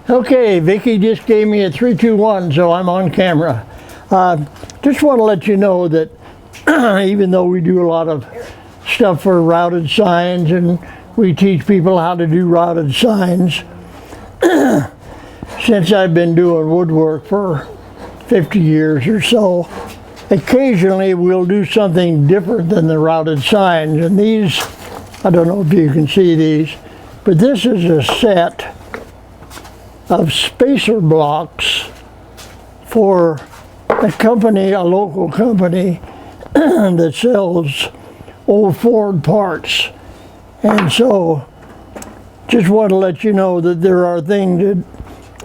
Okay, Vicki just gave me a 3-2-1, so I'm on camera. Just want to let you know that even though we do a lot of stuff for routed signs and we teach people how to do routed signs, since I've been doing woodwork for 50 years or so, occasionally we'll do something different than the routed signs. And these, I don't know if you can see these, but this is a set of spacer blocks for a company, a local company that sells old Ford parts. And so just want to let you know that there are things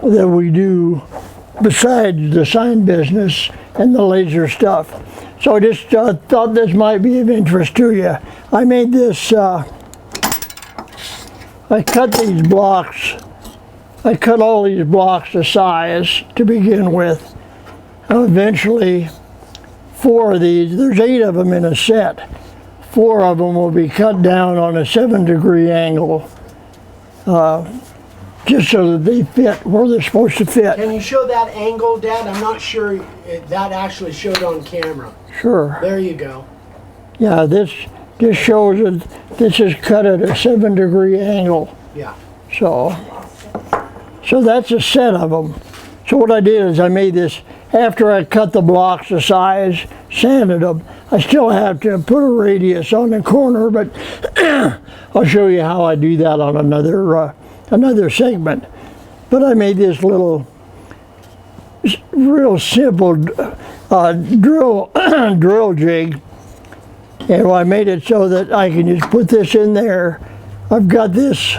that we do besides the sign business and the laser stuff. So I just thought this might be of interest to you. I made this, I cut these blocks, I cut all these blocks to size to begin with. Eventually, 4 of these, there's 8 of them in a set. 4 of them will be cut down on a 7-degree angle, just so that they fit where they're supposed to fit. Can you show that angle, Dad? I'm not sure that actually showed on camera. Sure. There you go. Yeah, this shows that this is cut at a 7-degree angle. Yeah. So that's a set of them. So what I did is I made this, after I cut the blocks to size, sanded them, I still have to put a radius on the corner, but I'll show you how I do that on another segment. But I made this little, real simple drill jig, and I made it so that I can just put this in there. I've got this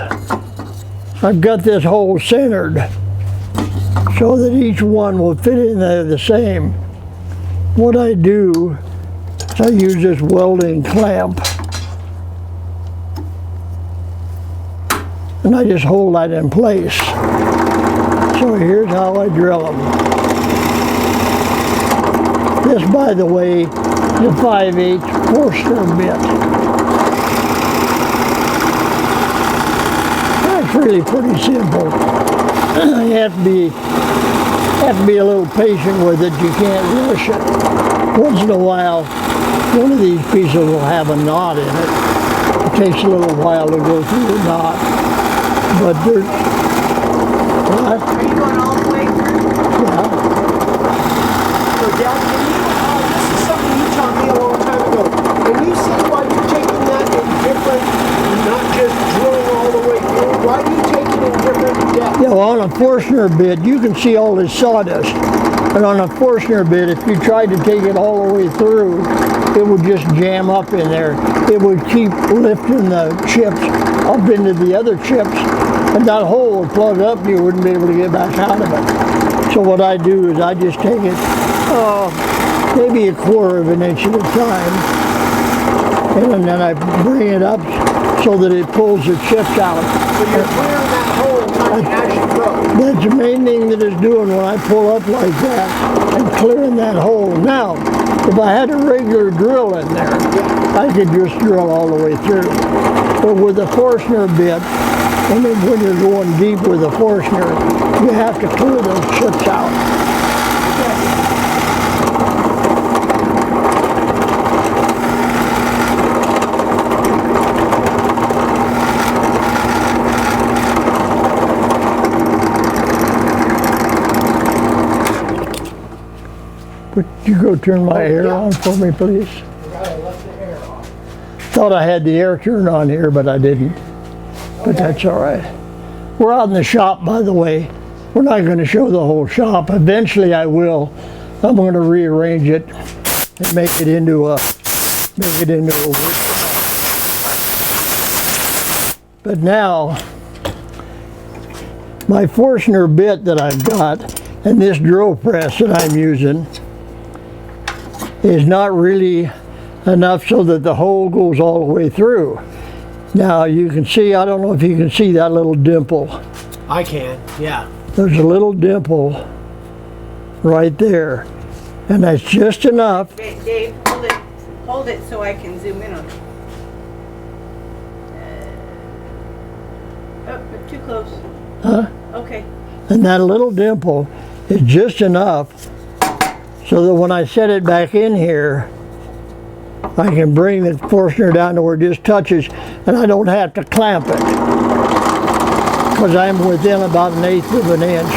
hole centered so that each one will fit in there the same. What I do is I use this welding clamp and I just hold that in place. So here's how I drill them. This, by the way, is a 5/8 Forstner bit. That's really pretty simple. You have to be a little patient with it. You can't rush it. Once in a while, one of these pieces will have a knot in it. It takes a little while to go through the knot, but there's. What? Are you going all the way through? Yeah. So, Dad, this is something you taught me a long time ago. Can you see why you're taking that in different, not just drilling all the way through? Why do you take it in different depths? Yeah, well, on a Forstner bit, you can see all this sawdust. And on a Forstner bit, if you tried to take it all the way through, it would just jam up in there. It would keep lifting the chips up into the other chips, and that hole would plug up and you wouldn't be able to get back out of it. So what I do is I just take it maybe 1/4 of an inch at a time, and then I bring it up so that it pulls the chips out. So you're clearing that hole kind of as you go. That's the main thing that it's doing when I pull up like that, and clearing that hole. Now, if I had a regular drill in there, I could just drill all the way through. But with a Forstner bit, and then when you're going deep with a Forstner, you have to clear those chips out. Would you go turn my air on for me, please? I left the air off. Thought I had the air turned on here, but I didn't. But that's all right. We're out in the shop, by the way. We're not going to show the whole shop. Eventually I will. I'm going to rearrange it and make it into a workshop. But now, my Forstner bit that I've got and this drill press that I'm using is not really enough so that the hole goes all the way through. Now you can see, I don't know if you can see that little dimple. I can, yeah. There's a little dimple right there, and that's just enough. Dave, hold it so I can zoom in on it. Oh, too close. Huh? Okay. And that little dimple is just enough so that when I set it back in here, I can bring the Forstner down to where it just touches and I don't have to clamp it. Because I'm within about 1/8 of an inch.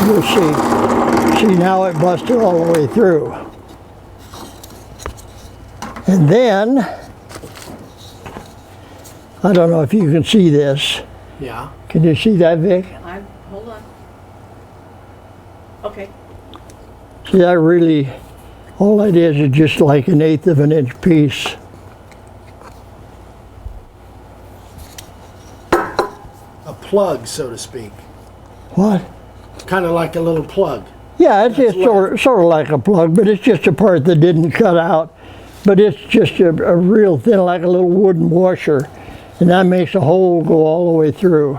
You'll see. See, now it busted all the way through. And then, I don't know if you can see this. Yeah. Can you see that, Vic? Hold on. Okay. See, that really, all it is just like 1/8 of an inch piece. A plug, so to speak. What? Kind of like a little plug. Yeah, it's just sort of like a plug, but it's just a part that didn't cut out. But it's just a real thin, like a little wooden washer. And that makes a hole go all the way through.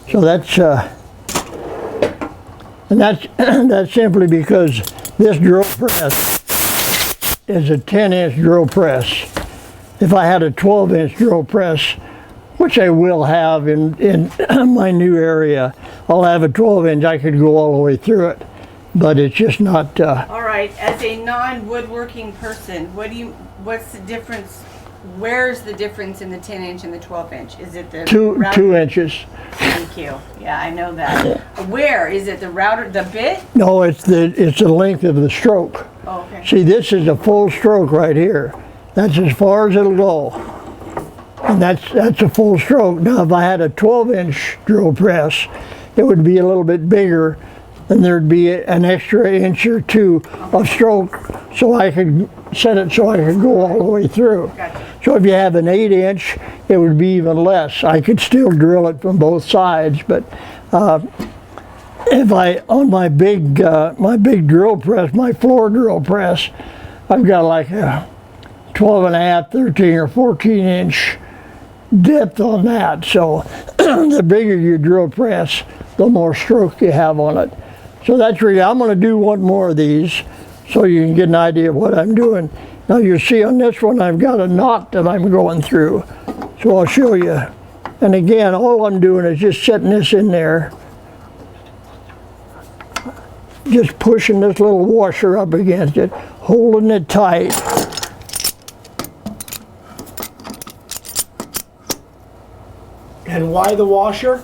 So that's, and that's simply because this drill press is a 10-inch drill press. If I had a 12-inch drill press, which I will have in my new area, I'll have a 12-inch, I could go all the way through it. But it's just not... All right, as a non-woodworking person, what's the difference? Where's the difference in the 10-inch and the 12-inch? Is it the router? 2 inches. Thank you. Yeah, I know that. Where? Is it the router, the bit? No, it's the length of the stroke. Oh, okay. See, this is a full stroke right here. That's as far as it'll go. And that's a full stroke. Now, if I had a 12-inch drill press, it would be a little bit bigger, and there'd be an extra inch or two of stroke, so I could set it so I could go all the way through. Gotcha. So if you have an 8-inch, it would be even less. I could still drill it from both sides, but if on my big drill press, my floor drill press, I've got like a 12.5, 13 or 14-inch depth on that. So the bigger your drill press, the more stroke you have on it. So that's really, I'm going to do one more of these so you can get an idea of what I'm doing. Now you see on this one I've got a knot that I'm going through. So I'll show you. And again, all I'm doing is just setting this in there. Just pushing this little washer up against it, holding it tight. And why the washer?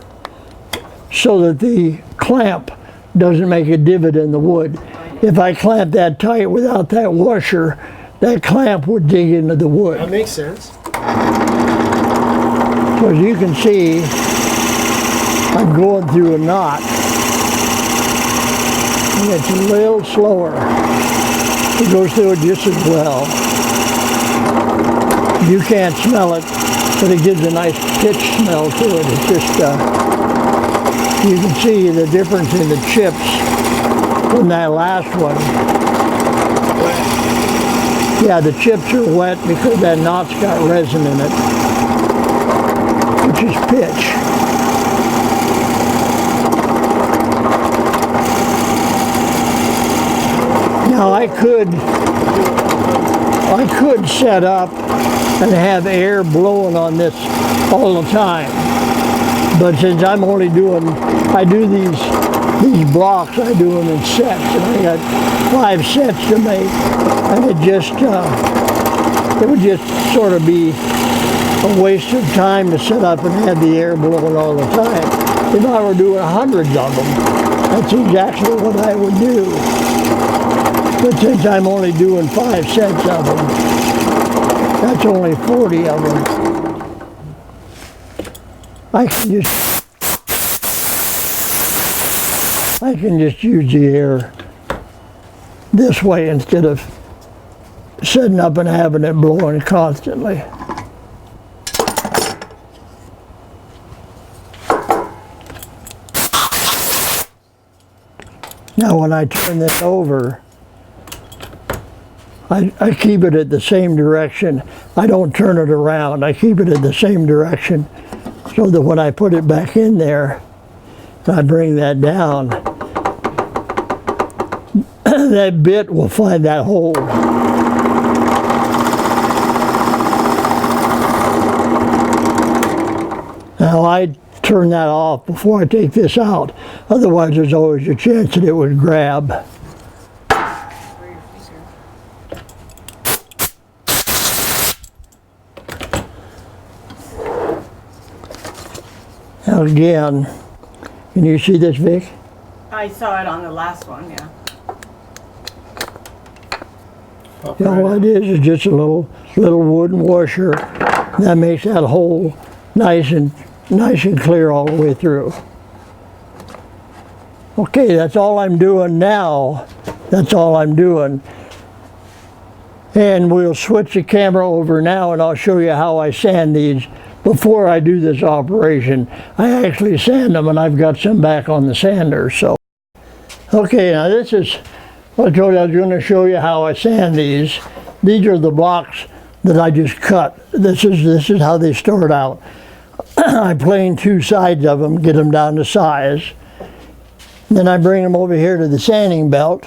So that the clamp doesn't make a divot in the wood. If I clamp that tight without that washer, that clamp would dig into the wood. That makes sense. So as you can see, I'm going through a knot. And it's a little slower. It goes through it just as well. You can't smell it, but it gives a nice pitch smell to it. It's just, you can see the difference in the chips from that last one. Yeah, the chips are wet because that knot's got resin in it, which is pitch. Now I could set up and have air blowing on this all the time. But since I'm only I do these blocks, I do them in sets, and I got 5 sets to make, and it would just sort of be a waste of time to set up and have the air blowing all the time. If I were doing hundreds of them, that's exactly what I would do. But since I'm only doing 5 sets of them, that's only 40 of them. I can just use the air this way instead of setting up and having it blowing constantly. Now when I turn this over, I keep it at the same direction. I don't turn it around. I keep it at the same direction so that when I put it back in there, I bring that down, that bit will find that hole. Now I turn that off before I take this out. Otherwise, there's always a chance that it would grab. Now again, can you see this, Vic? I saw it on the last one, yeah. All it is just a little wooden washer that makes that hole nice and clear all the way through. Okay, that's all I'm doing now. That's all I'm doing. And we'll switch the camera over now and I'll show you how I sand these. Before I do this operation, I actually sand them and I've got some back on the sander. So, okay, now this is, I told you I was going to show you how I sand these. These are the blocks that I just cut. This is how they start out. I plane two sides of them, get them down to size. Then I bring them over here to the sanding belt.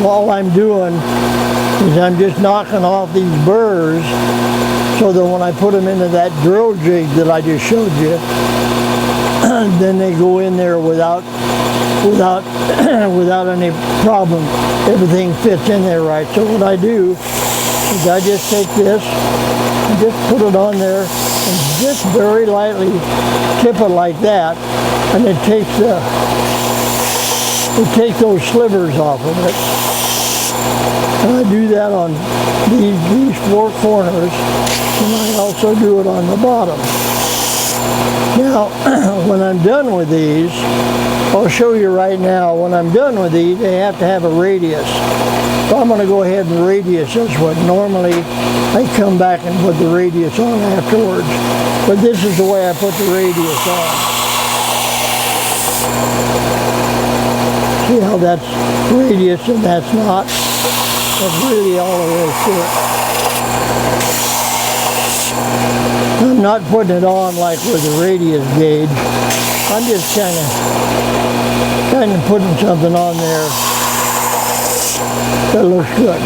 All I'm doing is I'm just knocking off these burrs so that when I put them into that drill jig that I just showed you, then they go in there without any problem. Everything fits in there right. So what I do is I just take this and just put it on there and just very lightly tip it like that, and it takes those slivers off of it. And I do that on these four corners, and I also do it on the bottom. Now, when I'm done with these, I'll show you right now, when I'm done with these, they have to have a radius. So I'm going to go ahead and radius this one. Normally, I come back and put the radius on afterwards, but this is the way I put the radius on. See how that's radius and that's not? That's really all there is to it. I'm not putting it on like with a radius gauge. I'm just kind of putting something on there that looks good.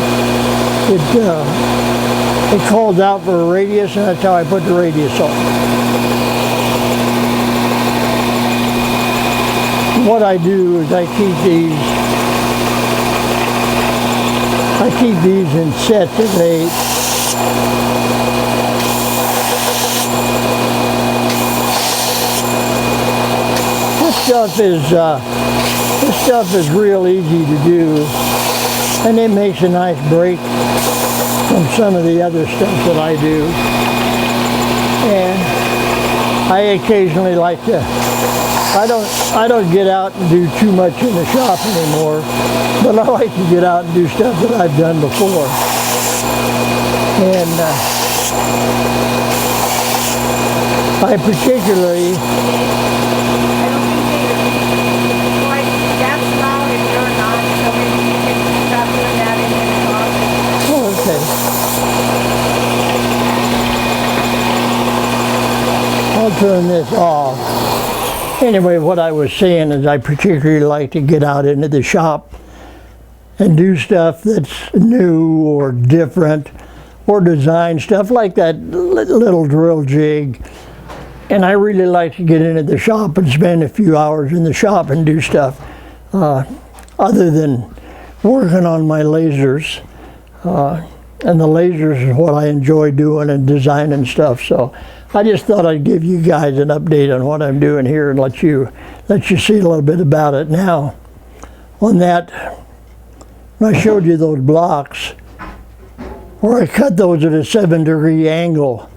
It calls out for a radius, and that's how I put the radius on. What I do is I keep these in sets of 8. This stuff is real easy to do, and it makes a nice break from some of the other stuff that I do. And I occasionally like to, I don't get out and do too much in the shop anymore, but I like to get out and do stuff that I've done before. And I particularly, I'll turn this off. Anyway, what I was saying is I particularly like to get out into the shop and do stuff that's new or different, or design stuff like that little drill jig. And I really like to get into the shop and spend a few hours in the shop and do stuff other than working on my lasers. And the lasers is what I enjoy doing and designing stuff. So I just thought I'd give you guys an update on what I'm doing here and let you see a little bit about it. Now, on that, when I showed you those blocks, where I cut those at a 7-degree angle,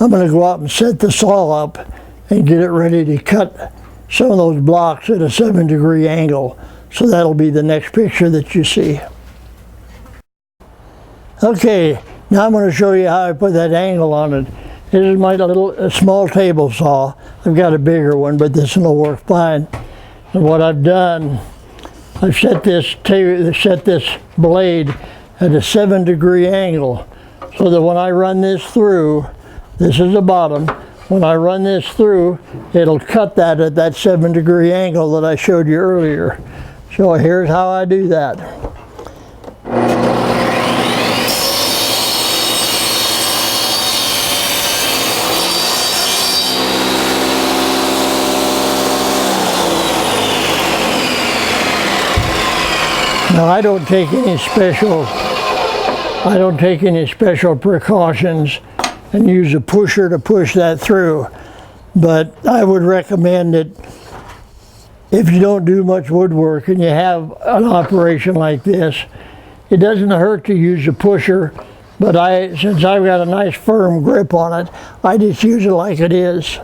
I'm going to go out and set the saw up and get it ready to cut some of those blocks at a 7-degree angle. So that'll be the next picture that you see. Okay, now I'm going to show you how I put that angle on it. This is my small table saw. I've got a bigger one, but this one will work fine. And what I've done, I've set this blade at a 7-degree angle, so that when I run this through, this is the bottom, when I run this through, it'll cut that at that 7-degree angle that I showed you earlier. So here's how I do that. Now I don't take any special precautions and use a pusher to push that through. But I would recommend that if you don't do much woodwork and you have an operation like this, it doesn't hurt to use a pusher, but since I've got a nice firm grip on it, I just use it like it is.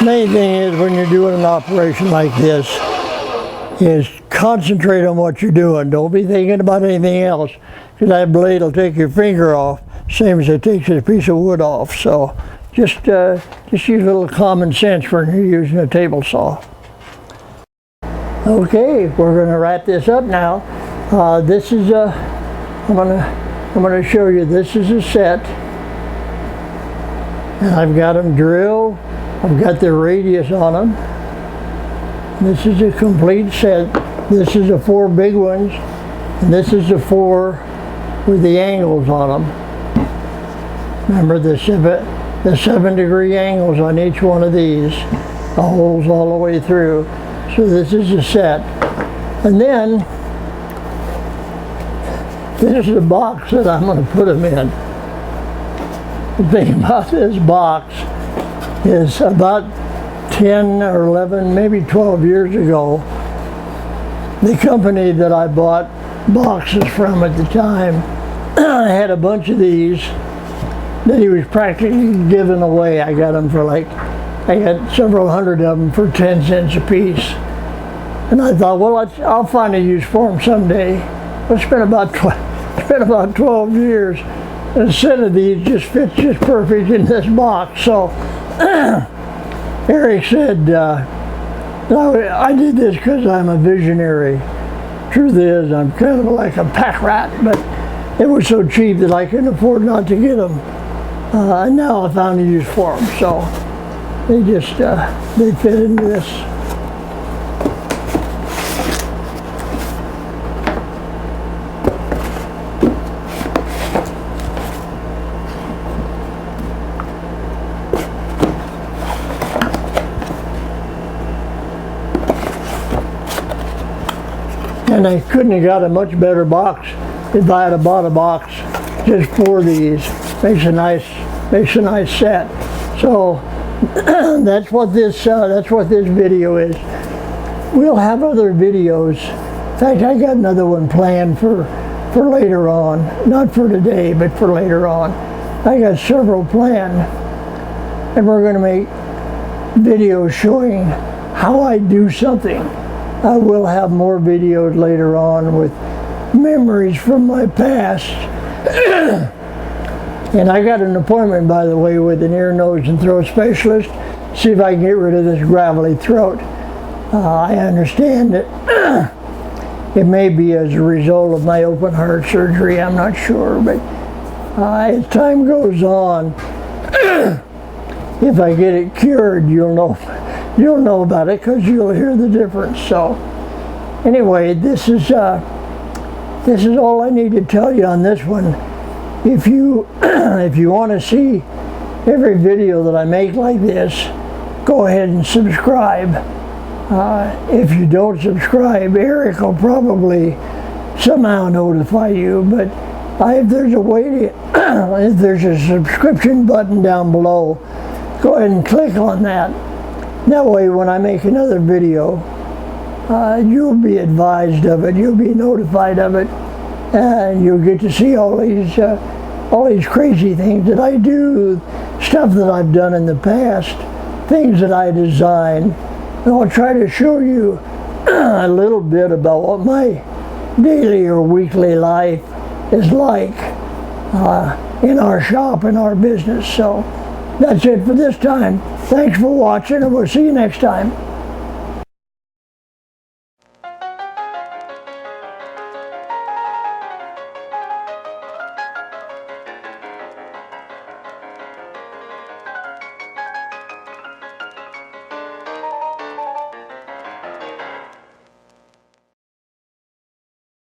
Main thing is when you're doing an operation like this is concentrate on what you're doing. Don't be thinking about anything else, because that blade will take your finger off, same as it takes a piece of wood off. So just use a little common sense when you're using a table saw. Okay, we're going to wrap this up now. This is I'm going to show you. This is a set, and I've got them drilled. I've got the radius on them. This is a complete set. This is the 4 big ones, and this is the 4 with the angles on them. Remember the 7-degree angles on each one of these, the holes all the way through. So this is a set. And then this is the box that I'm going to put them in. The thing about this box is about 10 or 11, maybe 12 years ago, the company that I bought boxes from at the time had a bunch of these that he was practically giving away. I got them for I got several hundred of them for 10 cents a piece. And I thought, well, I'll find a use for them someday. I spent about 12 years. And a set of these just fits just perfect in this box. So Eric said, I did this because I'm a visionary. Truth is, I'm kind of like a pack rat, but it was so cheap that I couldn't afford not to get them. And now I found a use for them. So they fit into this. And I couldn't have got a much better box if I had bought a box just for these. Makes a nice set. So that's what this video is. We'll have other videos. In fact, I got another one planned for later on. Not for today, but for later on. I got several planned, and we're going to make videos showing how I do something. I will have more videos later on with memories from my past. And I got an appointment, by the way, with an ear, nose, and throat specialist. See if I can get rid of this gravelly throat. I understand that it may be as a result of my open heart surgery. I'm not sure, but as time goes on, if I get it cured, you'll know about it because you'll hear the difference. So anyway, this is all I need to tell you on this one. If you want to see every video that I make like this, go ahead and subscribe. If you don't subscribe, Eric will probably somehow notify you, but if there's a way to if there's a subscription button down below, go ahead and click on that. That way, when I make another video, you'll be advised of it, you'll be notified of it, and you'll get to see all these all these crazy things that I do, stuff that I've done in the past, things that I design. And I'll try to show you a little bit about what my daily or weekly life is like in our shop, in our business. So that's it for this time. Thanks for watching, and we'll see you next time.